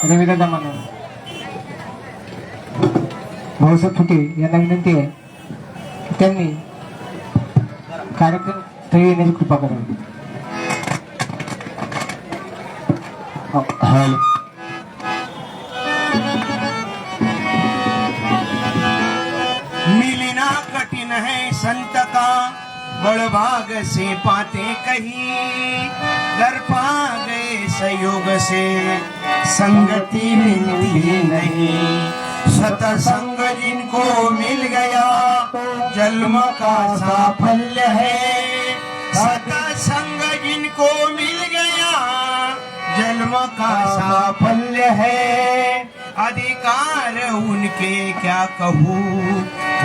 रविदादा म्हणून भाऊसाहेब फुटे यांना विनंती आहे की त्यांनी कार्यक्रम स्थळी येण्याची कृपा करावी. मिलना कठिन है संत का बड़भाग से पाते कहीं दर पा गए संयोग से संगति मिलती नहीं. सतसंग जिनको मिल गया जन्म का साफल्य है. सतसंग जिनको मिल गया जन्म का साफल्य है. अधिकार उनके क्या कहूँ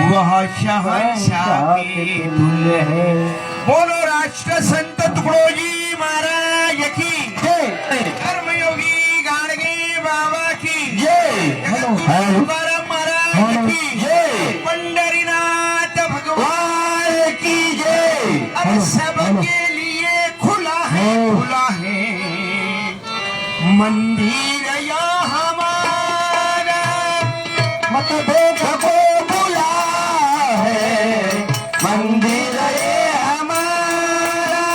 वह शहंशाह के तुल्य है. बोलो राष्ट्र संत तुकडोजी महाराज की जय. कर्मयोगी गाडगे बाबा की जय. तुकाराम महाराज की जय. पंढरीनाथ भगवान की जय. अरे सबके लिए खुला है मंदिर या हमारा. मतभेद को बुला है मंदिर ये हमारा.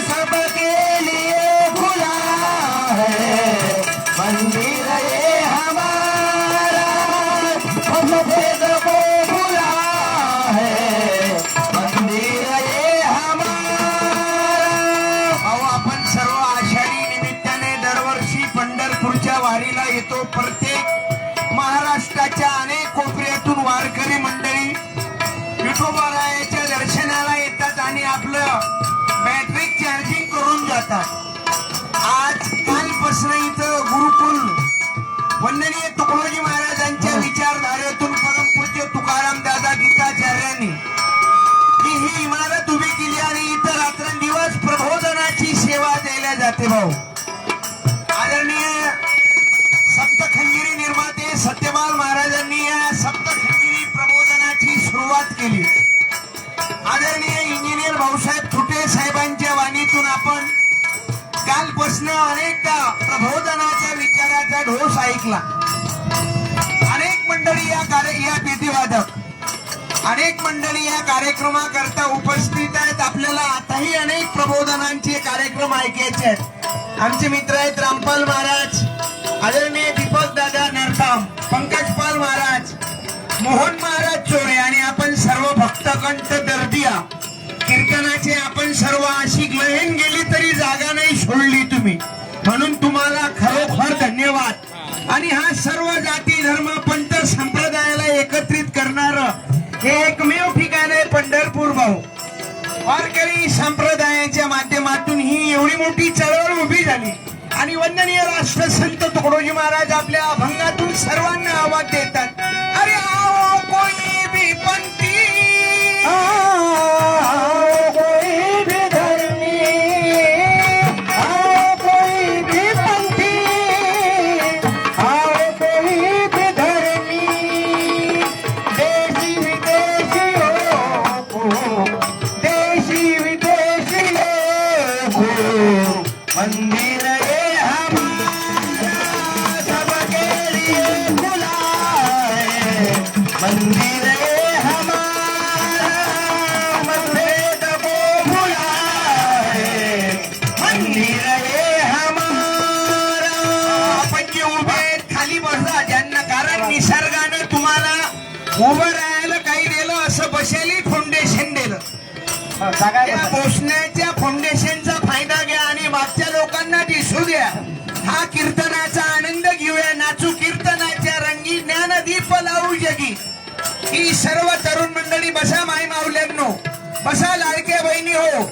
सबके लिए खुला है मंदिर ये हमारा. मतभेद को बुला है मंदिर ये हमारा. अहो आपण सर्व आषाढी निमित्ताने दरवर्षी पंढरपूरच्या वारीला येतो. प्रत्येक महाराष्ट्राच्या अनेक कोपऱ्यातून वारकरी मंडळी विठोबारायाच्या दर्शनाला येतात आणि आपलं बॅटरी चार्जिंग करून जातात. आज कालपासून इथं गुरुकुल वंदनीय तुकडोजी महाराजांच्या विचारधारेतून परमपूज्य तुकाराम दादा गीताचार्यांनी ही इमारत उभी केली आणि इथं रात्रंदिवस प्रबोधनाची सेवा द्यायला जाते. भाऊ आदरणीय सप्तखंजिरी निर्माते सत्यपाल महाराजांनी या सप्तखंजिरी प्रबोधनाची सुरुवात केली. आदरणीय इंजिनियर भाऊसाहेब फुटे साहेबांच्या वाणीतून आपण कालपासून अनेकदा प्रबोधनाच्या विचाराचा ढोस ऐकला. अनेक मंडळी या पेटीवादक अनेक मंडळी या कार्यक्रमाकरता उपस्थित आहेत. आपल्याला आताही अनेक प्रबोधनांचे कार्यक्रम ऐकायचे आहेत. आमचे मित्र आहेत रामपाल महाराज, आदरणीय दीपक दादा नरताम, पंकजपाल महाराज, मोहन महाराज चोरे आणि आपण सर्व भक्तकंठ दर्दिया कीर्तनाचे आपण सर्व आशिक लहेन गेली तरी जागा नाही सोडली तुम्ही, म्हणून तुम्हाला खरोखर धन्यवाद. आणि हा सर्व जाती धर्म पंथ संप्रदायाला एकत्रित करणार हे एकमेव ठिकाण आहे पंढरपूर. भाऊ वारकरी संप्रदायाच्या माध्यमातून ही एवढी मोठी चळवळ उभी झाली आणि वंदनीय राष्ट्र संत तुकडोजी महाराज आपल्या अभंगातून सर्वांना आवाज देतात. अरे आओ कोई भी पंथी, आओ कोई भी धर्मी, आओ कोई भी पंथी, आओ कोई भी धर्मी, देशी विदेशी हो, देशी विदेशी हो, मंदिर मंदिर हमारा. मतभेद को भुला है मंदिर हमारा. आपण जे उभे आहेत खाली बसा, ज्यांना कारण निसर्गानं तुम्हाला उभं राहायला काही दिलं असं बसेली फाउंडेशन दिलं. त्या बसण्याच्या फाउंडेशनचा फायदा घ्या आणि मागच्या लोकांना दिसू द्या. हा कीर्तनाचा आनंद घेऊया, नाचू कीर्तनाच्या रंगी, ज्ञानदीप लावू जगी. ही सर्व तरुण मंडळी बसा. माई माऊल्यांनो बसा, लाडक्या बहिणी हो.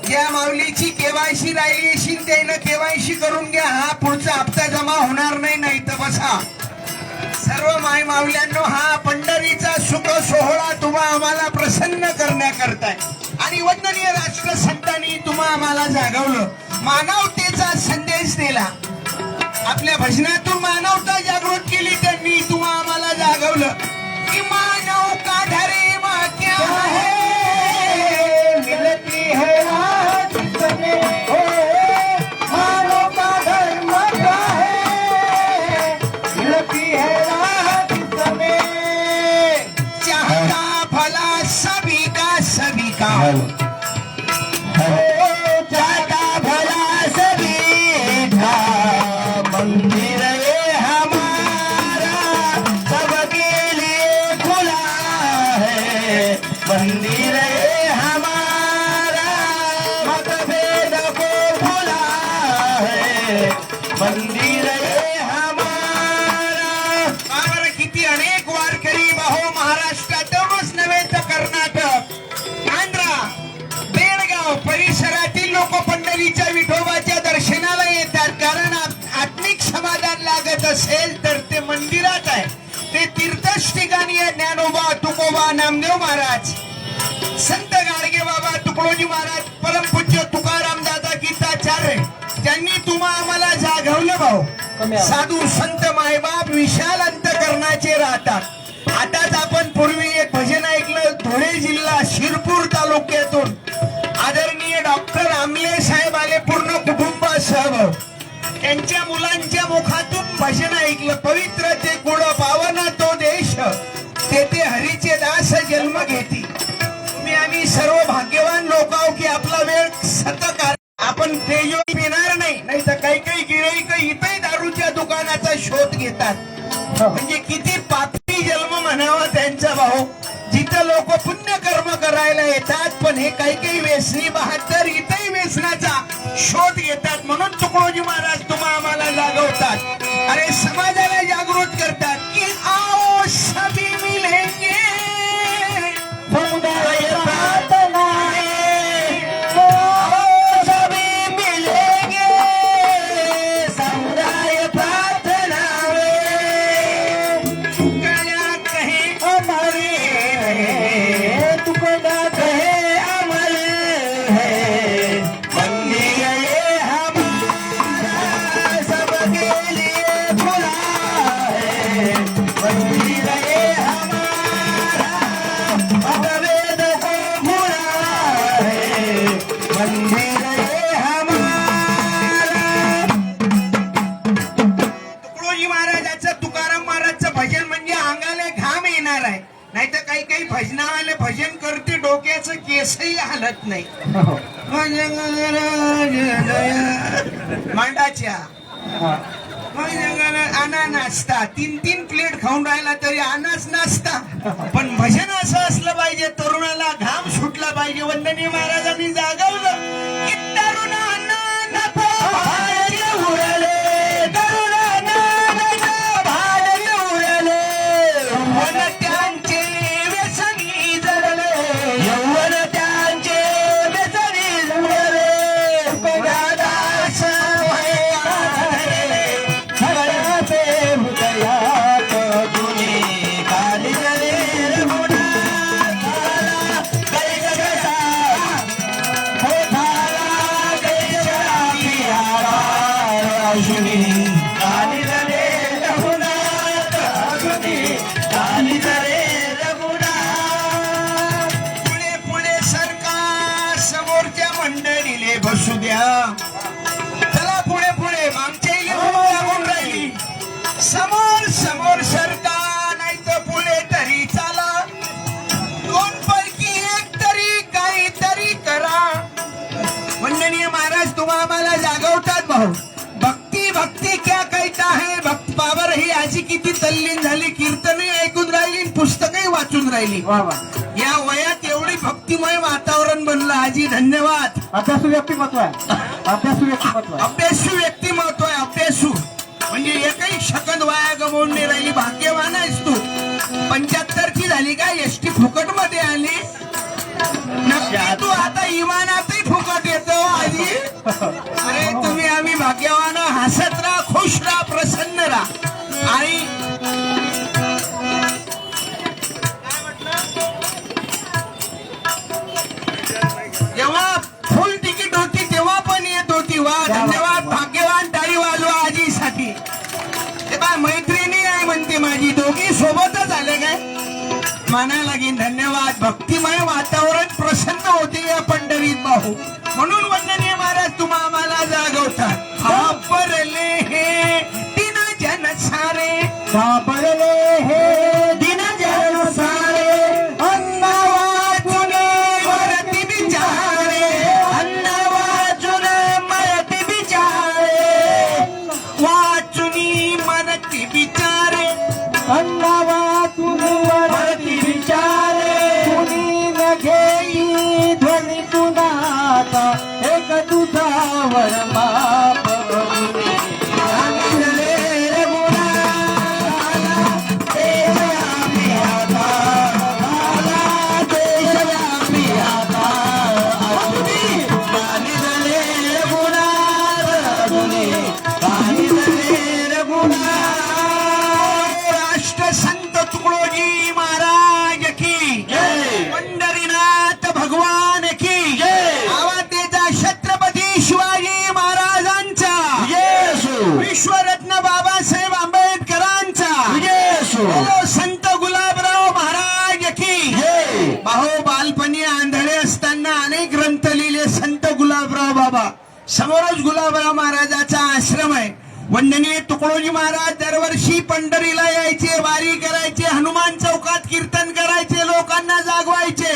ज्या माऊलीची केवायसी राहिली असेल त्यानं केवायसी करून घ्या. हा पुढचा हप्ता जमा होणार नाही तर बसा. सर्व माई माऊल्यांनो, हा पंढरीचा सुख सोहळा तुम्हा आम्हाला प्रसन्न करण्याकरता आणि वंदनीय राष्ट्र संतांनी तुम्हा आम्हाला जागवलं, मानवतेचा संदेश दिला. आपल्या भजनातून मानवता जागृत केली त्यांनी. तुम्हा आम्हाला जागवलं की मानव का धरे मा क्या है, मिलती है आज किसने हो, मानव का धर्म क्या है, जाता भला सभी था मंदिर ये हमारा सबके लिए खुला है मंदिर ये हमारा मतभेद को भुला है मंदिर ये हमारा. बाबर किती अनेक वारकरी बाहो महाराष्ट्रातच नव्हे तर कर्नाटक आंध्रा बेळगाव परिसरातील लोक पंढरीच्या विठोबाच्या दर्शनाला येतात कारण आत्मिक समाधान लागत असेल तर ते मंदिरात आहे ते तीर्थच ठिकाणी आहे. ज्ञानोबा तुकोबा नामदेव महाराज संत गाडगे बाबा तुकडोजी महाराज परमपूज्य तुकाराम दादा गीताचार्य त्यांनी तुम्हा आम्हाला जागवलं भाऊ. साधू संत मायबाप विशाल अंतकरणाचे राहतात. आताच आपण पूर्वी एक भजन ऐकलं धुळे जिल्हा शिरपूर तालुक्यातून आदरणीय डॉक्टर आमले साहेब आले पूर्ण कुटुंबासह त्यांच्या मुलांच्या मुखातून भजन ऐकलं पवित्र ते गुण पावन तो देश तेथे हरीचे दास जन्म घेती. तुम्ही आम्ही सर्व भाग्यवान लोक आहो की आपला वेळ सतत आपण तेजो पिणार नाही तर काही काही गिऱ्हाईक इथंही दारूच्या दुकानाचा शोध घेतात. म्हणजे किती पापी जन्म म्हणावा त्यांचा भाऊ. जिथं लोक पुण्य कर्म करायला येतात पण हे काही काही व्यसनी बहात्तर इथंही व्यसनाचा शोध घेतात. म्हणून तुकडोजी महाराज तुम्हा आम्हाला जागवतात अरे समाजाला जागृत करतात की आओ सभी मिलेंगे समुदाय प्रार्थना है आओ सभी मिलेंगे समुदाय प्रार्थना है तुकड़ा कहे अमर है तुकड़ा कहे अमर है मंदिर ये हमारा सबके लिए खुला है मंदिर ये हमारा मतभेद को भुला है मंदिर ये हमारा. तुकडोजी महाराजाचं तुकाराम महाराजचं भजन म्हणजे अंगाला घाम येणार आहे. नाहीतर काही काही भजनावाले भजन करते डोक्याचं केसही हालत नाही. मांडाच्या आणा नाचता तीन तीन प्लेट खाऊन राहिला तरी आनाच नाचता. पण भजन असं असलं पाहिजे तरुणाला घाम सुटला पाहिजे. वंदनीय महाराजांनी जागवलं की तरुणांना नको भाड्याचे उरले तरुणांना नको भाड्याचे उरले यौवन त्यांचे व्यसनी जडले यौवन त्यांचे व्यसनी जडले दास सगळ्याचे हृदयात जुनी काली जले पुढे पुढे सरकार समोरच्या मंडळीले बसू द्या. चला पुढे पुढे मागच्या इले लागून राहिली समोर समोर सरकार नाही तर पुढे तरी चला. दोन पैकी एक तरी काहीतरी करा. वंदनीय महाराज तुम्हा आम्हाला जागवतात भाऊ. भक्ती भक्ती क्या कहता है भक्त बाबर ही आजी किती तल्लीन झाली कीर्तनही ऐकून राहिली पुस्तकही वाचून राहिली. या वयात एवढी भक्तिमय वातावरण बनलं आजी धन्यवाद. अभ्यासू व्यक्तिमत्व आहे अभ्यासू व्यक्तिमत्व आहे. अभ्यासू व्यक्तिमत्व आहे अभ्यासू म्हणजे एकही शकंद वाया गमावून नाही राहिली. भाग्यवान आहेस तू. 75 ची झाली का एसटी फुकट मध्ये आली नक्की तू आता इमानातही फुकट येतो आजी. अरे तुम्ही आम्ही भाग्यवान हसत राहा खुश राहा प्रसन्न राहा. आणि जेव्हा फुल तिकीट होती तेव्हा पण येत होती. वा धन्यवाद भाग्यवान टाळी वाजवा आजीसाठी. ते बा मैत्रिणी आहे म्हणते माझी दोघी सोबतच आले काय माना लागेल. धन्यवाद. भक्तिमय वातावरण प्रसन्न होते या पंढरीत भाऊ. म्हणून वंदनीय महाराज तुम्हा आम्हाला जागवतात. घाबरले हे दिन जन सारे घाबरले हे दिन जन सारे अन्न वाचून वरती अन्नावातून वरती विचारे कुणी न घेई ध्वनी तुनाचा एक तुझावर माप बघुनी. सांगितले रे गुणाला देशव्यापी आता, आला देशव्यापी आता अजुनी. सांगितले रे गुणाला अजुनी, सांगितले रे गुणाला. राष्ट्रसंत तुकडोजी महाराज की जय. पंढरीनाथ भगवान की जय. आवाज देता छत्रपती शिवाजी महाराजांचा येसू विश्वरत्न बाबासाहेब आंबेडकरांचा येसू बोलो संत गुलाबराव महाराज की जय. बाहो बालपणी आंधळे असताना अनेक ग्रंथ लिहिले संत गुलाबराव बाबा. समोरच गुलाबराव महाराजाचा आश्रम आहे. वंदनीय तुकडोजी महाराज दरवर्षी पंढरीला यायचे, वारी करायचे, हनुमान चौकात कीर्तन करायचे, लोकांना जागवायचे.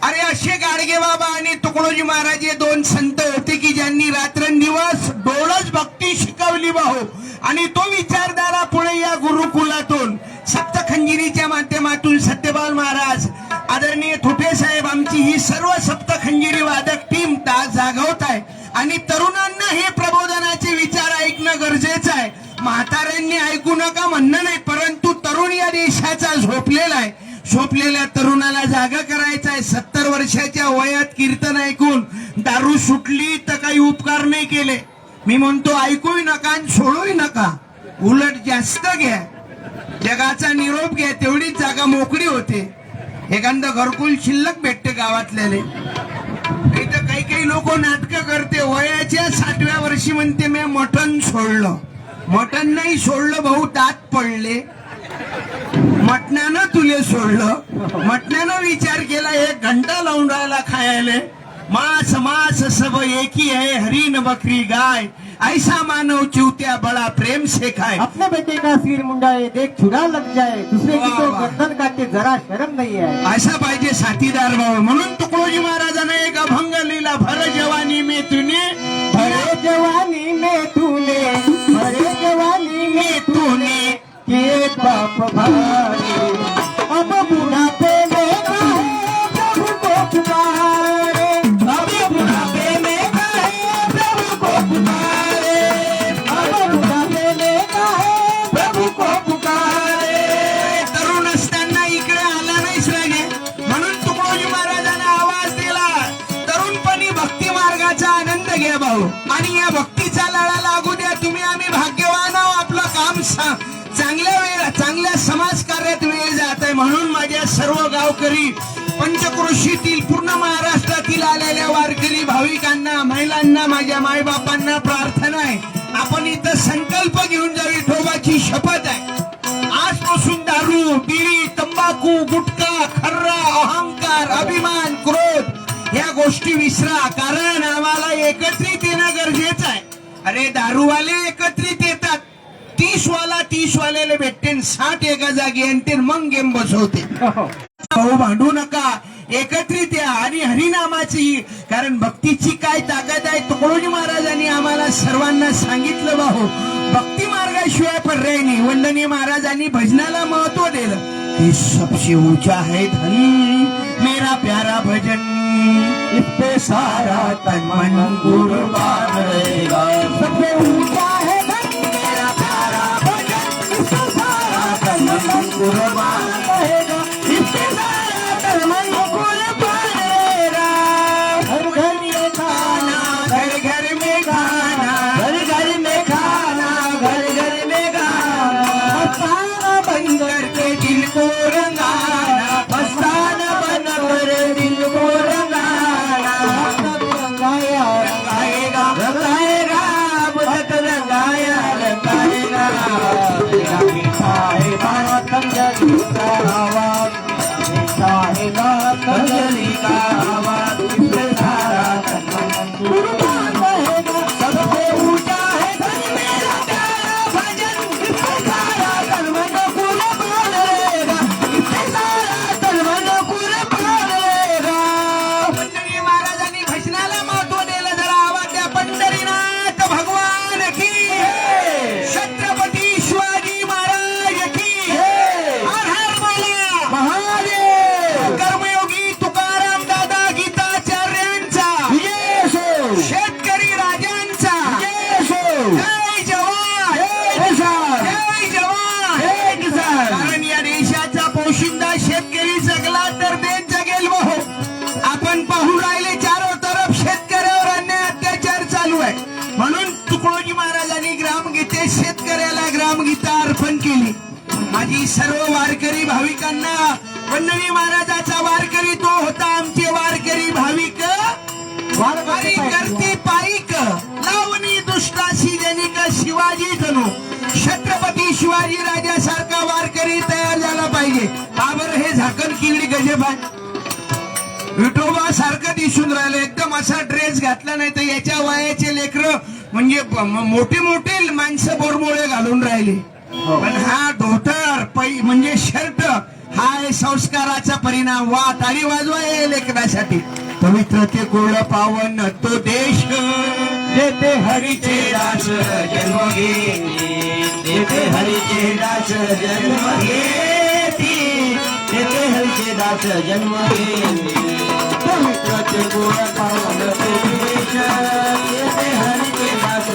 अरे असे गाडगे बाबा आणि तुकडोजी महाराज हे दोन संत होते की ज्यांनी रात्रंदिवस डोळस भक्ती शिकवली भाऊ. आणि तो विचारधारा पुढे या गुरुकुलातून सप्तखंजिरीच्या माध्यमातून सत्यपाल महाराज, आदरणीय थोटे साहेब, आमची ही सर्व सप्तखंजिरी वादक टीम तास जागवत आहे. आणि तरुणांना हे प्रबोधनाचे विचार ऐकणं गरजेचं आहे. म्हाताऱ्यांनी ऐकू नका म्हणणं नाही, परंतु तरुण या देशाचा झोपलेला आहे. झोपलेल्या तरुणाला जागा करायचा आहे. 70 वर्षाच्या वयात कीर्तन ऐकून दारू सुटली तर काही उपकार नाही केले. मी म्हणतो ऐकूही नका आणि सोडूही नका, उलट जास्त घ्या. जगाचा निरोप घ्या, तेवढीच जागा मोकळी होते. एखादं घरकुल शिल्लक भेटते गावातल्याले. इथं काही काही लोक नाटकं करते. वयाच्या 60व्या वर्षी म्हणते मी मटण सोडलं. मटण नाही सोडलं भाऊ, दात पडले. मटणानं तुले सोडलं. मटणानं विचार केला, 1 घंटा लावून राहिला खायला. मांस मांस सब एकी है, हरिन बकरी गाय, ऐसा मानव चिवत्या बड़ा प्रेम से खाए. अपने बेटे का सिर मुंडाए देख छुरा लग जाए, दूसरे की तो वाह, वाह. गर्दन काटे जरा शर्म नहीं है. असा पाहिजे साथीदार भाऊ. म्हणून तुकडोजी महाराजांना एक अभंग लिहिला, भर जवानी में तूने, भरे जवानी में तूने, भरे जवानी में तूने किए पाप भारी, अब बुढ़ापे में काहे प्रभु को पुकारे, अब बुढ़ापे में काहे प्रभु को पुकारे, अब बुढ़ापे में काहे प्रभु को पुकारे. तरुण असताना इकडे आला नाहीस राजे, म्हणून तुकडोजी महाराजांना आवाज दिला, तरुणपणी भक्ती मार्गाचा आनंद घ्या भाऊ. आणि या भक्तीचा लळा लागू द्या. तुम्ही आम्ही भाग्यवान आहो. आपलं काम चांगल्या समाज कार्यात वेळ जात आहे. म्हणून माझ्या सर्व गावकरी, पंचक्रोशीतील पूर्ण महाराष्ट्रातील आलेल्या वारकरी भाविकांना, महिलांना, माझ्या मायबापांना प्रार्थना आहे, आपण इथं संकल्प घेऊन जाऊ. विठोबाची शपथ आहे, आजपासून दारू, बिडी, तंबाखू, गुटखा, खर्रा, अहंकार, अभिमान, क्रोध या गोष्टी विसरा. कारण आम्हाला एकत्रित येणं गरजेचं आहे. अरे दारूवाले एकत्रित येतात, 30 वाला 30 वाल्याला भेटते, 60 एका जागी आणते, मग गेम बसवते. भाऊ भांडू नका, एकत्रित या. आणि हरिनामाची, कारण भक्तीची काय ताकद आहे तुकडोजी महाराजांनी आम्हाला सर्वांना सांगितलं भाऊ. भक्ती मार्गाशिवाय पर्याय नाही. वंदनीय महाराजांनी भजनाला महत्व दिलं. हे सबसे ऊंचा है धन मेरा प्यारा भजन, इस पे सारा तन मन कुर्बान रहेगा. सबसे ऊंचा है धन मेरा प्यारा भजन, इससे सारा तन मन कुर्बान रहेगा, इससे सारा तन मन कुर्बान रहेगा. घर घर में खाना, घर घर में खाना, घर घर में खाना, घर घर में गाना, मस्ताना बन करके दिल को रंगाना, मस्ताना बन कर दिल को रंगाना. रंगाया रंगाएगा रंगाएगा बुझत रंगाया रंगाएगा. मेरा मीठा है बात कंजरी का आवाज, मीठा है बात कंजरी का आवाज, इससे सारा तन मन कुर्बान रहेगा. सबसे ऊंचा है धन मेरा प्यारा भजन, इससे सारा तन मन कुर्बान रहेगा, इससे सारा तन मन कुर्बान रहेगा. वंदनीय महाराजांनी भजनाला महत्व दिलं. जरा आवाज द्या. पंढरीनाथ भगवान की, छत्रपती शिवाजी महाराज झाकण केली. माझी सर्व वारकरी भाविकांना वंदनी महाराजाचा वारकरी तो होता. आमचे वारकरी भाविक वारी करती पायिक लावणी दुष्टाशी जनिक शिवाजी जणू छत्रपती शिवाजी राजासारखा वारकरी तयार झाला पाहिजे. का बरं हे झाकण किल्ली गजब आहे. विठोबा सारखं दिसून राहिलं. एकदम असा ड्रेस घातला नाही तर याच्या वयाचे लेकरं म्हणजे मोठे मोठे माणसं बोरमोळे घालून राहिले. पण हा धोतर म्हणजे शर्ट हा आहे संस्काराचा परिणाम. वा ताली वाजवा या लेकरासाठी. पवित्र ते गोड पावन तो देश जेथे हरीचे दास जन्म घेती. जेथे हरीचे दास जन्म घेती. जेथे हरीचे दास जन्म घेती. पवित्र ते गोड पावन तो देश जेथे हरीचे दास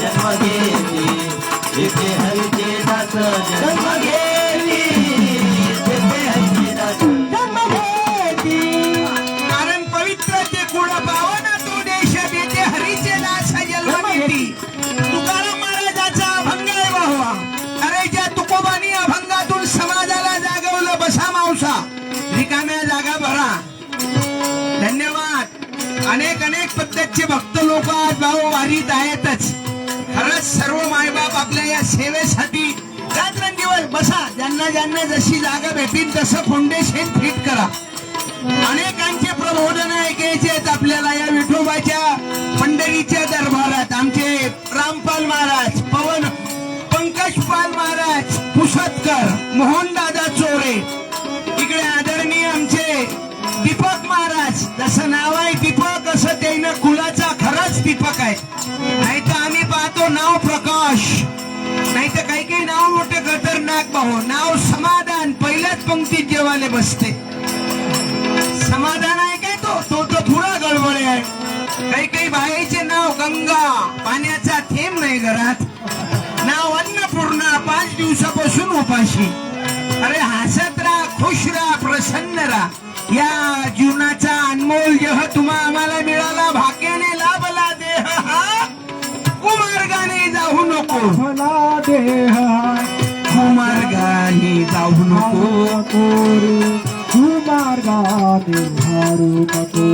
जन्म घेती. जेथे हरीचे दास जन्म घेती. जेथे हरीचे दास जन्म घेती. कारण पवित्र ते गुण पावन तो देश जेथे हरीचे दास जन्म घेती. तुकाराम महाराजाचा अभंग आहे भावा. अरे ज्या तुकोबानी अभंगातून समाजाला जागवलं. बसा मावसा रिकाम्या जागा भरा. धन्यवाद. अनेक अनेक पद्धतीचे भक्त लोक आज भाऊ वारीत आहेतच. खरंच सर्व मायबाप आपल्या या सेवेसाठी रात्रंदिवस बसा. ज्यांना ज्यांना जशी जागा भेटेल तसं फाउंडेशन फिट करा. अनेकांचे प्रबोधन ऐकायचे आहेत आपल्याला या विठोबाच्या पंढरीच्या दरबारात. आमचे रामपाल महाराज, पंकजपाल महाराज पुसतकर, मोहनदादा चोरे, इकडे आदरणीय आमचे दीपक महाराज. जसं नाव आहे दीपक असं त्यानं कुलाचा खराच दीपक आहे. नाही तर आम्ही पाहतो नाव प्रकाश. नाही तर काही काही नाव मोठे खतरनाक भाऊ. नाव समाधान पहिल्याच पंक्तीत जेवाले बसते. समाधान आहे काय तो तो थोडा गडबड आहे. काही काही बाईचे नाव गंगा, पाण्याचा थेंब नाही घरात. नाव अन्नपूर्णा, 5 दिवसापासून उपाशी. अरे हसत राहा, खुश राहा, प्रसन्न राहा. या जीवनाचा अनमोल जेह तुम्हा आम्हाला मिळाला. भाग्याने लाभला देह हा कुमार्गाने जाऊ नको. कुमार्गाने जाऊ नको. मार्गाने हारू नको.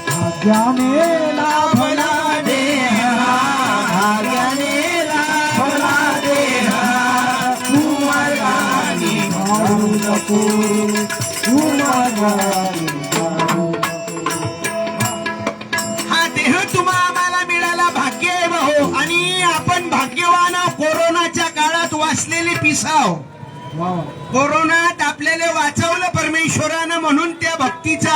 भाग्याने लाभला देह, भाग्याने लाभला देह, कुमार्गाने हारू नको. हा देह तुम्हा आम्हाला मिळाला. भाग्य आहे भाऊ. आणि आपण भाग्यवान आहोत. कोरोनाच्या काळात वाचलेले पिसाव. कोरोनात आपल्याला वाचवलं परमेश्वरानं. म्हणून त्या भक्तीचा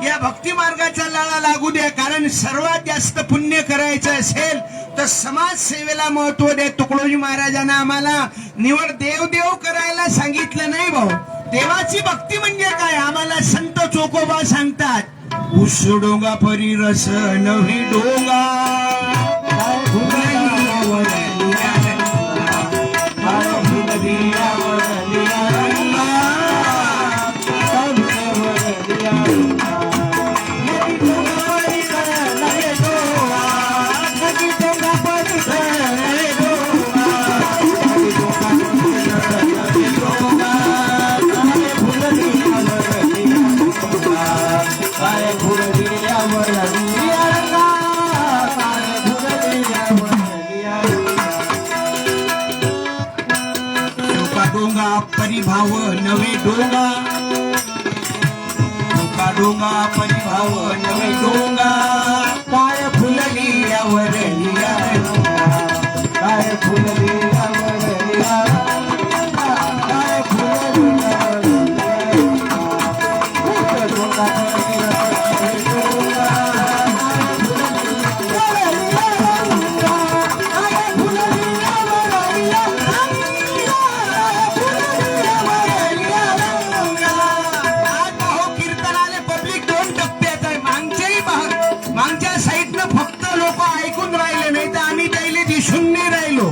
या भक्ती मार्गाचा लाळा लागू द्या. कारण सर्वात जास्त पुण्य करायचं असेल तर समाज सेवेला महत्व द्या. तुकडोजी महाराजांना आम्हाला निवड देव देव करायला सांगितलं नाही भाऊ. देवाची भक्ती म्हणजे काय आम्हाला संत चोकोबा सांगतात. उस डोंगा परी रस नवी डोंगा. डोंगा परिभाव नवे डोंगा. डोंगा परिभाव नवे डोंगा. काय फुलली यावर लिया. काय फुलली यावर लिया. काय फुलली यावर मागच्या साईडनं फक्त लोक ऐकून राहिले. नाही तर आम्ही त्याला दिसून नाही राहिलो.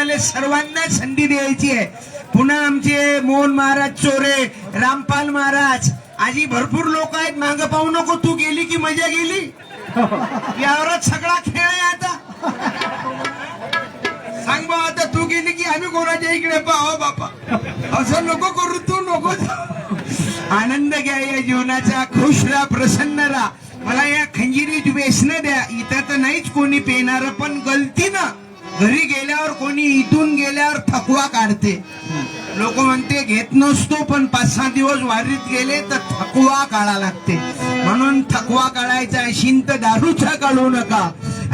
आम्हाला सर्वांना संधी द्यायची आहे. पुन्हा आमचे मोहन महाराज चोरे, रामपाल महाराज, आजी भरपूर लोक आहेत. मागं पाहू नको, तू गेली की मजा गेली. यावरच सगळा खेळ आहे आता. सांग बा, आता तू गेली की आम्ही कोणाच्या इकडे पाहावं बापा. असं नको करू, तू नको. आनंद घ्या या जीवनाचा, खुश राहा, प्रसन्न राहा. मला या खंजिरीत व्यसन द्या. इथं तर नाहीच कोणी पेणार, पण गलतीनं घरी गेल्यावर कोणी इथून गेल्यावर थकवा काढते. लोक म्हणते घेत नसतो, पण 5-6 दिवस वारीत गेले तर थकवा काढा लागते. म्हणून थकवा काढायचा अशीन तर दारूचा काढू नका.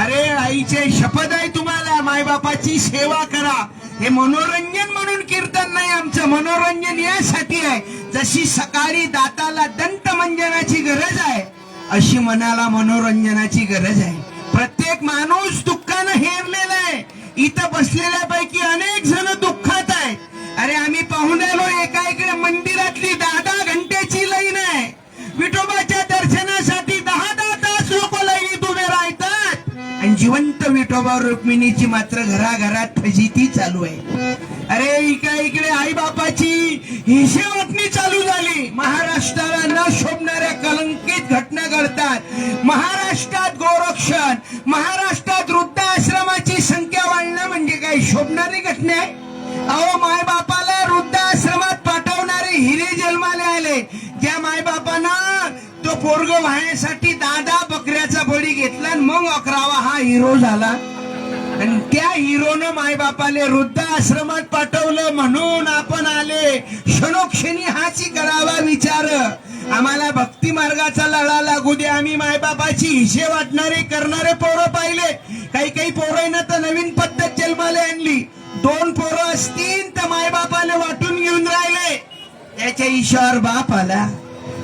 अरे आईचे शपथ आहे तुम्हाला, मायबापाची सेवा करा. हे मनोरंजन म्हणून कीर्तन नाही, आमचं मनोरंजन यासाठी आहे. जशी सकाळी दाताला दंतमंजनाची गरज आहे, अशी मनाला मनोरंजनाची गरज आहे. प्रत्येक माणूस दुःखानं हेरलेला आहे. इथं बसलेल्यापैकी अनेक जण दुःखात आहेत. अरे आम्ही पाहून आलो, एका इकडे मंदिरातली 10 घंट्याची लाईन आहे. विठोबाच्या दर्शनासाठी 10 तास लोक लाईनीत उभे राहतात, आणि जिवंत विठोबा रुक्मिणीची मात्र घराघरात फजिती चालू आहे. अरे इकडे आई बापाची हिशेवाटणी चालू झाली. महाराष्ट्राला न शोभणाऱ्या कलंकित घटना घडतात. महाराष्ट्रात गोरक्षण, महाराष्ट्रात वृद्धाश्रमाची संख्या वाढणं म्हणजे काही शोभणारी घटना आहे? अहो, मायबापाला वृद्धाश्रमात पाठवणारे हिरे जन्माले आले. ज्या मायबापानं तो पोरग वाहण्यासाठी 10 बकऱ्याचा बळी घेतला, मग 11वा हा हिरो झाला. आणि त्या हिरोनं मायबापाले वृद्धाश्रमात पाठवलं. म्हणून आपण आले क्षणोक्षणी हाची करावा विचार. आम्हाला भक्ती मार्गाचा लढा लागू दे. आम्ही मायबापाची हिशे वाटणारे करणारे पोरं पाहिले. काही पोरांना तर नवीन पद्धत जन्माला आणली. 2 पोरं असतील तर मायबापाने वाटून घेऊन राहिले. त्याच्या ईश्वर बाप आला,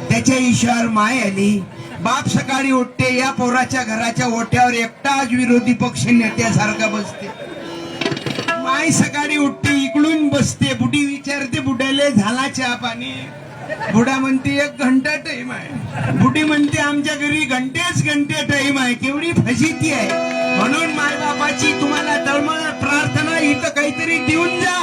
त्याच्या ईश्वर माय आली. बाप सकाळी उठते, या पोराच्या घराच्या ओट्यावर एकटाच विरोधी पक्ष नेत्यासारखा बसते. माय सकाळी उठते, इकडून बसते. बुडी विचारते बुड्याले, झाला चहा पाणी? बुडा म्हणते 1 घंटा टाइम आहे. बुडी म्हणते आमच्या घरी घंटे टाइम आहे. केवढी फजिती आहे. म्हणून मायबापाची तुम्हाला तळमळ प्रार्थना, इथं काहीतरी देऊन जा.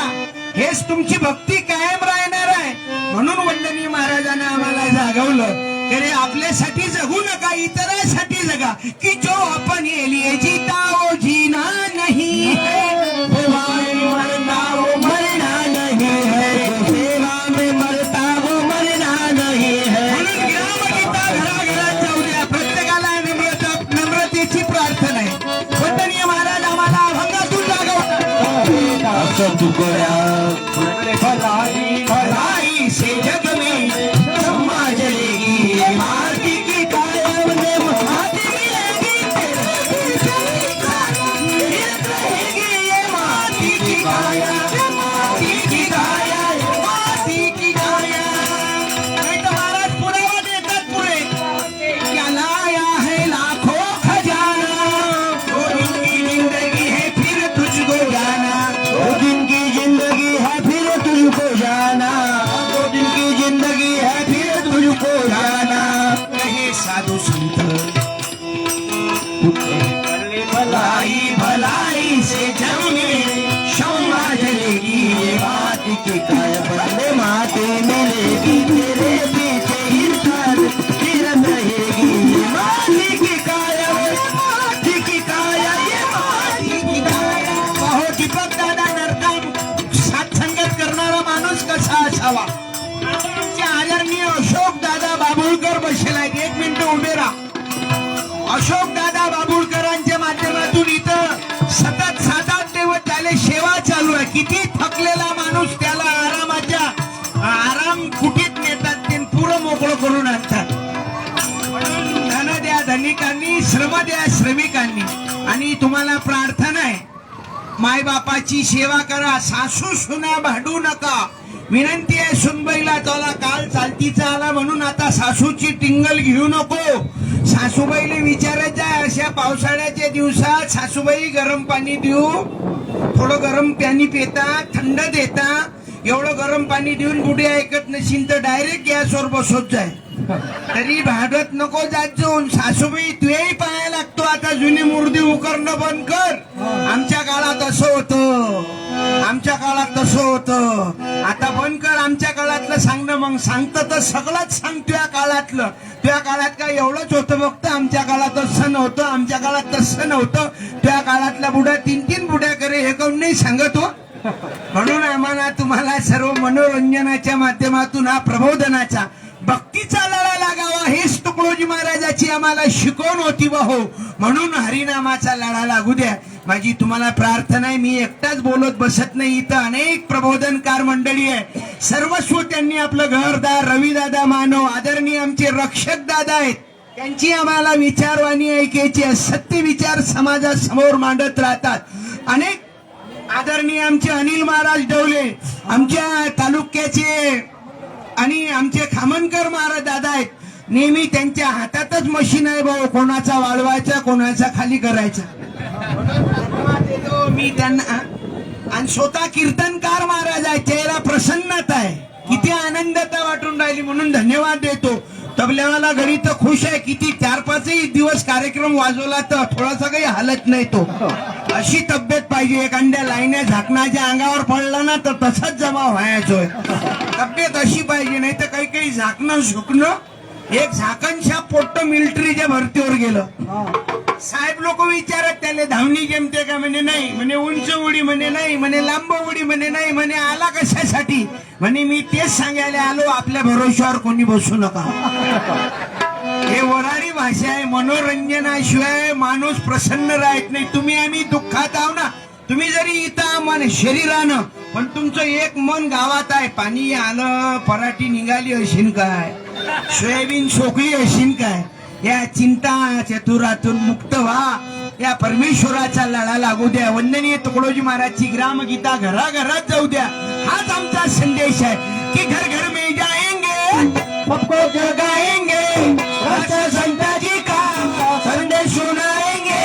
हेच तुमची भक्ती कायम राहणार आहे. म्हणून वंदनीय महाराजांना आम्हाला जागवलं. अरे आपल्यासाठी जगू नका, इतरांसाठी जगा. की जो अपन ये लिए जीता वो जीना नहीं है, सेवा में मरना वो मरना नहीं है, सेवा में मरता वो मरना नहीं है. म्हणून ग्रामगीता घराघरात जाऊ द्या. प्रत्येकाला नम्रतेची प्रार्थना आहे. वंदनीय महाराज आम्हाला अभंगातून जागवतात. असं तुकड्या भलाई भलाई से जग में समाज लेगी, माटी की काया में माटी मिलेगी, रहेगी ये माटी की काया, माटी की काया, माटी की काया. नहीं तो महाराज पुरावा देतात पुढे, क्या लाया है लाखों खजाना, 2 दिन की जिंदगी है फिर तुझको जाना, 2 दिन की जिंदगी है फिर तुझको जाना, 2 दिन की जिंदगी है फिर तुझको जाना. कहे साधु संत भलाई भलाई से जग में क्षमा जलेगी, ये माटी की काया बदले माटी मिलेगी, तेरे पीछे हिरकर फिरत रहेगी, ये माटी की काया, माटी की काया, ये माटी की काया. कहो दीपक दादा नरकाम साथसंगत करणारा माणूस कसा असावा? आमचे आदरणीय अशोक दादा बाबुळकर बसले आहेत. 1 मिनिट उभे राहा. अशोक दादा बाबुळकरांच्या माध्यमातून इथं सतत 7-8 दिवस झाले सेवा चालू आहे. किती थकलेला माणूस त्याला आराम कुठीत नेतात, ते पुरं मोकळं करून आणतात. म्हणून धन द्या धनिकांनी, श्रम द्या श्रमिकांनी. आणि तुम्हाला प्रार्थना आहे, मायबापाची सेवा करा. सासू सुना भांडू नका. विनंती आहे सुनबाईला, तुला काल चालतीचा आला म्हणून आता सासूची टिंगल घेऊ नको. सासूबाईला विचारायचं आहे, अशा पावसाळ्याच्या दिवसात सासूबाई गरम पाणी देऊ, थोडं गरम पाणी पिता, थंड देता, एवढं गरम पाणी देऊन बुढी ऐकत नशील तर डायरेक्ट गॅसवर बसवत जाय. तरी भांडत नको जात जाऊन. सासूबाई तुही पाहायला लागतो. आता जुनी मूर्ती उकरणं बंद कर. आमच्या काळात असं होतं, आमच्या काळात तसं होतं. आता बंद कर. आमच्या काळातलं सांगणं. मग सांगतं तर सगळंच सांग तुझ्या काळातलं. तुझ्या काळात काय एवढंच होतं फक्त? आमच्या काळात असं नव्हतं, आमच्या काळात तसं नव्हतं. तुझ्या काळातला बुड्या 3-3 बुड्या करे हे काऊन नाही सांगत हो? म्हणून आम्हाला तुम्हाला सर्व मनोरंजनाच्या माध्यमातून हा प्रबोधनाचा भक्तीचा लढा लागावा हेच तुकडोजी महाराजाची आम्हाला शिकवण होती हो. म्हणून हरिनामाचा लढा लागू द्या. माझी तुम्हाला प्रार्थना आहे. मी एकटाच बोलत बसत नाही. इथं अनेक प्रबोधनकार मंडळी आहे. सर्वस्व त्यांनी आपलं घरदार रविदादा मानव आदरणीय आमचे रक्षक दादा आहेत. त्यांची आम्हाला विचारवाणी ऐकायची आहे. सत्य विचार समाजासमोर मांडत राहतात. अनेक आदरणीय आमचे अनिल महाराज डवले आमच्या तालुक्याचे आणि आमचे खामनकर महाराज दादा आहेत. नेहमी त्यांच्या हातातच मशीन आहे भाऊ. कोणाचा वाळवायचा, कोणाचा खाली करायचा. मी त्यांना आणि स्वतः कीर्तनकार महाराज आहे. चेहरा प्रसन्नता आहे. किती आनंदता वाटून राहिली म्हणून धन्यवाद देतो. तबल्यावाला घरी तर खुश आहे. किती 4-5 दिवस कार्यक्रम वाजवला तर थोडासा काही हालत नाही तो. अशी तब्येत पाहिजे. एखाद्या लाईन्या झाकणाच्या अंगावर पडला ना तर तसाच जमा व्हायचोय. तब्येत अशी पाहिजे. नाही तर काही काही झाकणं झुकणं. एक झाकणशा पोट्ट मिलिटरीच्या भरतीवर गेलं. साहेब लोक विचारत त्याला धावणी जमते का? म्हणे नाही. म्हणे उंच उडी म्हणे नाही. म्हणे लांब उडी म्हणे नाही. म्हणे आला कशासाठी? म्हणे मी तेच सांगायला आलो आपल्या भरोश्यावर कोणी बसू नका. हे वराडी भाषा आहे. मनोरंजनाशिवाय माणूस प्रसन्न राहत नाही. तुम्ही आम्ही दुःखात आहो ना. तुम्ही जरी इथं मन शरीरानं पण तुमचं एक मन गावात आहे. पाणी आलं, पराठी निघाली अशीन काय, सोयाबीन सोकली अशीन काय. या चिंता चतुरातून मुक्त व्हा. या परमेश्वराचा लढा लागू द्या. वंदनीय तुकडोजी महाराजची ग्रामगीता घराघरात जाऊ द्या. हाच आमचा संदेश आहे की घर घर में जाएंगे सबको जगाएंगे. संताजी का संदेश सुनाएंगे.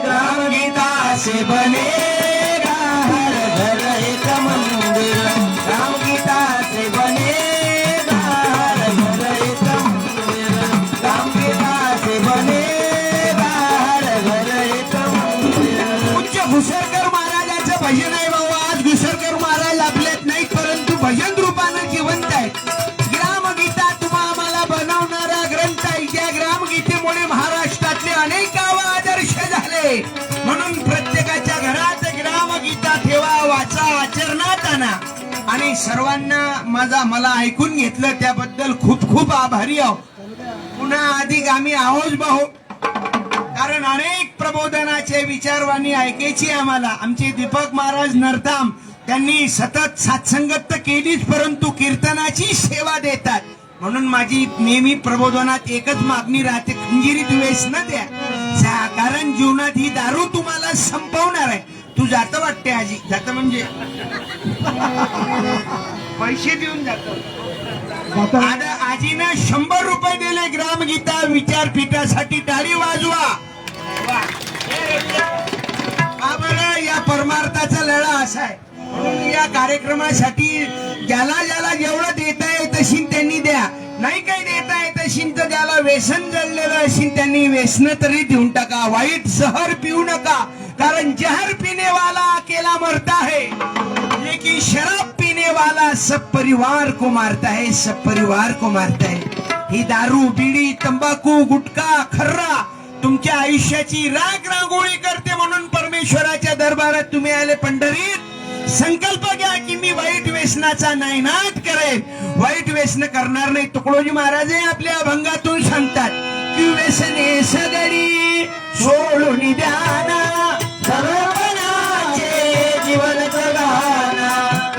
ग्रामगीता से बनेगा हर घर एक मंदिर. ग्रामगीता से बनेगा हर घर एक मंदिर. ग्रामगीता से बनेगा हर घर एक मंदिर. उच्च घुसरकर महाराजाचं भजन आहे बाबा. आज घुसरकर महाराज आपल्यात नाहीत परंतु भजन रूपानं जिवंत आहेत. ग्रामगीता तुम्हा आम्हाला बनवणारा ग्रंथ आहे. त्या ग्रामगीतेमुळे महाराष्ट्रातले अनेक गावं आदर्श झाले. म्हणून प्रत्येकाच्या घरात ग्रामगीता ठेवा, वाचा, आचरणात आणा. आणि सर्वांना मला ऐकून घेतलं त्याबद्दल खूप खूप आभारी आहो. पुन्हा अधिक आम्ही आहोत भाऊ. कारण अनेक प्रबोधनाचे विचारवाणी ऐकायची आम्हाला. आमचे दीपक महाराज नरताम त्यांनी सतत सत्संगत तर केलीच परंतु कीर्तनाची सेवा देतात. म्हणून माझी नेहमी प्रबोधनात एकच मागणी राहते. खंजिरीत वेस न द्या. कारण जीवनात ही दारू तुम्हाला संपवणार आहे. तू जात वाटते आजी. जात म्हणजे पैसे देऊन जातो. आजीनं 100 रुपये दिले ग्रामगीता विचारपीठासाठी. टाळी वाजवा. या परमार्थाचा लढा असा आहे. या कार्यक्रमासाठी ज्याला ज्याला जेवढं देता येत असेल त्यांनी द्या. नाही काही देता येत असेल तर ज्याला व्यसन जळलेलं असेल त्यांनी व्यसन तरी देऊन टाका. वाईट जहर पिऊ नका. कारण जहर पीने वाला अकेला मरता है लेकिन शराब पीने वाला सब परिवार को मारता है. सब परिवार को मारता है. ही दारू, बिडी, तंबाखू, गुटखा, खर्रा तुमच्या आयुष्याची राग रांगोळी करते. म्हणून परमेश्वराच्या दरबारात तुम्ही आले पंढरीत. संकल्प घ्या की मी वाईट व्यसनाचा नायनाट करेन. वाईट व्यसन करणार नाही. तुकडोजी महाराज आपल्या अभंगातून सांगतात की व्यसने सगळी सोडून द्याना. समर्पणाचे जीवन जगाना.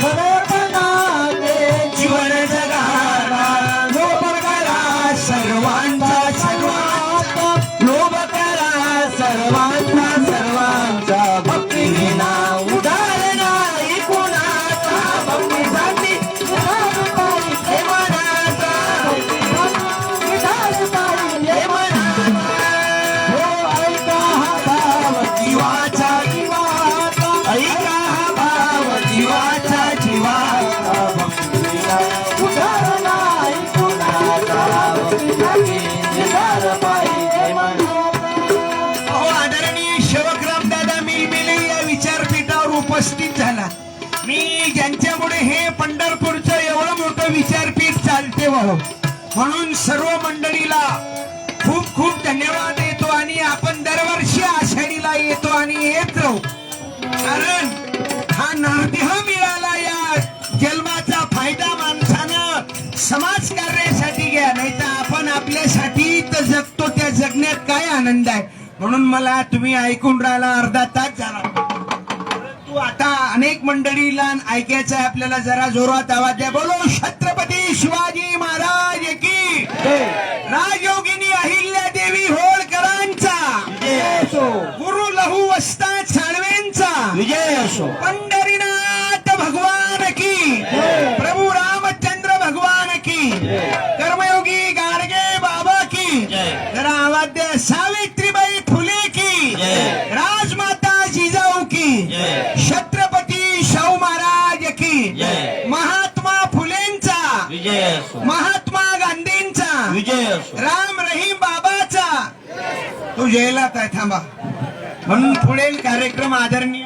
समर्पणाचे जीवन जगाना. लोभ करा सर्वांचा सर्वांचा. लोभ करा सर्वांचा सर्वांचा. भक्तीने नाव उदाहरणा कुणाचा. भक्तीसाठी हे मनाचा. हे मनाचा. हो ऐका हा भाव जीवाचा. हो. म्हणून सर्व मंडळीला खूप खूप धन्यवाद देतो आणि आपण दरवर्षी आषाढीला येतो आणि येत राहू. कारण हा नामदेह मिळाला, या जन्माचा फायदा माणसानं समाज कार्यासाठी घ्या, नाही तर आपण आपल्यासाठी तर जगतो, त्या जगण्यात काय आनंद आहे. म्हणून मला तुम्ही ऐकून राहिला, अर्धा तास झाला, परंतु आता अनेक मंडळीला ऐकायचं आहे आपल्याला. जरा जोरात आवाज द्या. बोलो छत्रपती शिवाजी महाराज की. राजयोगिनी अहिल्या देवी होळकरांचा गुरु लहू वस्ताद साळवेंचा विजय असो. पंढरीनाथ भगवान की. प्रभू रामचंद्र भगवान की. कर्मयोगी गाडगे बाबा की. जरा आवाज द्या. सावित्रीबाई फुले की. राजमाता जिजाऊ की. छत्रपती शाहू महाराज की. महात्मा फुलेंचा विजय असो. महात्मा गांधींचा विजय असो. राम रहीम बाबाचा. तू जेलात आहे, थांबा. म्हणून पुढील कार्यक्रम आदरणीय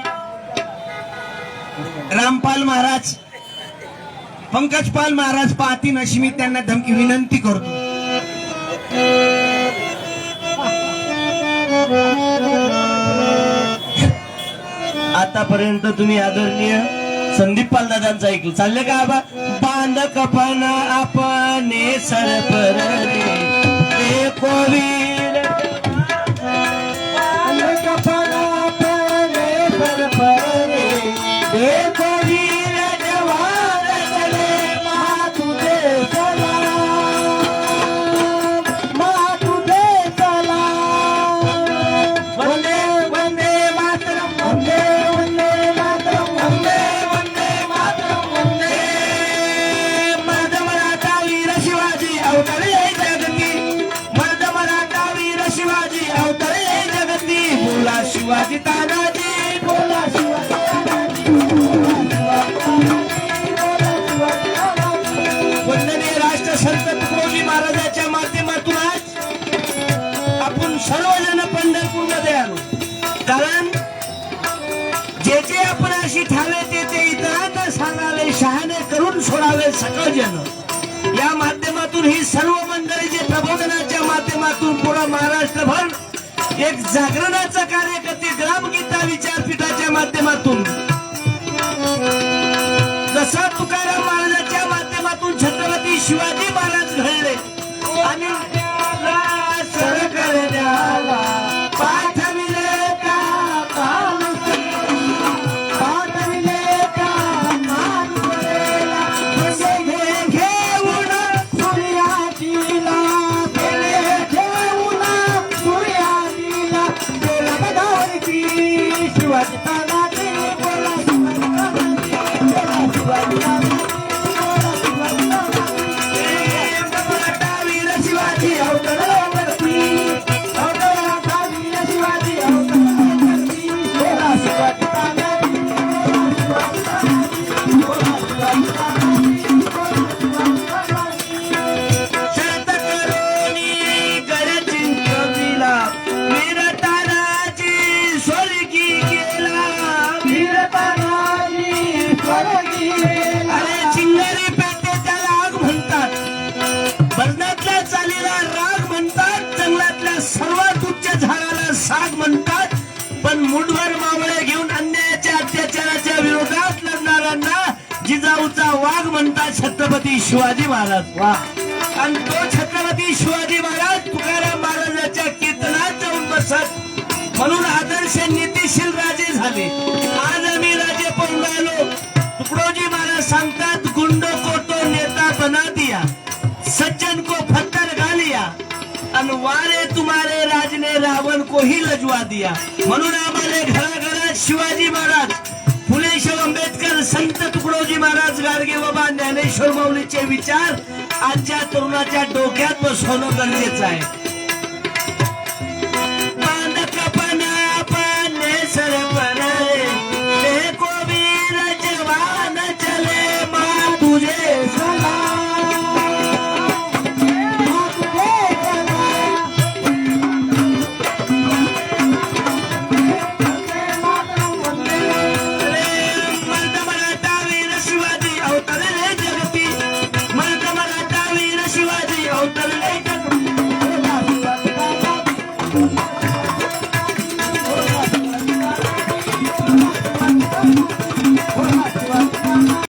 रामपाल महाराज, पंकजपाल महाराज पाहतील अशी मी त्यांना धमकी विनंती करतो. आतापर्यंत तुम्ही आदरणीय संदीप पाल दादांचं ऐकलं. चाललं का आबा. बांध कपन आपण सरपर रे कोवीर. बांध कपन आपण सरपर रे कोवीर. जवान चले मा तुझे सलाम, मा तुझे सलाम. वंदे वंदे मातरम, वंदे वंदे मातरम, वंदे वंदे मातरम, वंदे. मर्द मराठा वीर शिवाजी अवतरे जगती. मर्द मराठा वीर शिवाजी अवतरे जगती. बोला शिवाजी तानाजी, बोला शिवाजी तानाजी, बोला शिवाजी तानाजी. वंदनीय राष्ट्रसंत तुकडोजी महाराजांच्या माध्यमातून आज आपण सर्वजण पंढरपूरमध्ये आलो. कारण जे जे आपण अशी ठावे ते इतरांना सांगावे, शहाणे करून सोडावे सकळ जन. या माध्यमातून ही सर्व मंडळी जे प्रबोधनाच्या माध्यमातून पुरा महाराष्ट्रभर एक जागरणाचं कार्य करते. ग्रामगीता विचारपीठाच्या माध्यमातून जसा तुकाराम महाराजांच्या माध्यमातून छत्रपती शिवाजी महाराज घडले आणि सरकार द्याला पाठविले का माणूस, पाठविले का माणूसला. घेऊन सूर्याजीला, घेऊन सूर्याजीला. बोला बदावरी शिवाजी तानाजी, बोला शिवाजी तानाजी, बोला शिवाजी तानाजी, बोला शिवाजी तानाजी. मराठा वीर शिवाजी अवतरवरती, अवतरवरता वीर शिवाजी अवतरवरती. बोला शिवाजी तानाजी, बोला शिवाजी तानाजी, बोला शिवाजी तानाजी, बोला शिवाजी तानाजी. शरद करोनी गड जिंकविला, वीर तानाजी स्वर्गी गेला. वीर तानाजी स्वर्गी गेला. अरे चिंगारी पेटेचा राग म्हणतात, बरणातल्या चालीला राग म्हणतात, जंगलातल्या सर्वात उच्च झाडाला साग म्हणतात. पण मुठभर मावळे घेऊन अन्यायाच्या अत्याचाराच्या विरोधात लढणाऱ्यांना जिजाऊचा वाघ म्हणतात छत्रपती शिवाजी महाराज. वा. आणि तो छत्रपती शिवाजी महाराज तुकाराम महाराजांच्या कीर्तनात जाऊन बसत. म्हणून आदर्श नीतिशील राजे झाले. आज आम्ही राजे पडून राहिलो. तुकडोजी महाराज सांगतात, गुंड को तो नेता बना दिया, सज्जन को पत्थर गालिया, अन वारे तुम्हारे राज ने रावण को ही लजवा दिया. म्हणून आम्हाला घराघरात शिवाजी महाराज, फुले शाहू आंबेडकर, संत तुकडोजी महाराज, गाडगे बाबा, ज्ञानेश्वर माऊलीचे विचार आजच्या तरुणाच्या डोक्यात बसवणं गरजेचं आहे.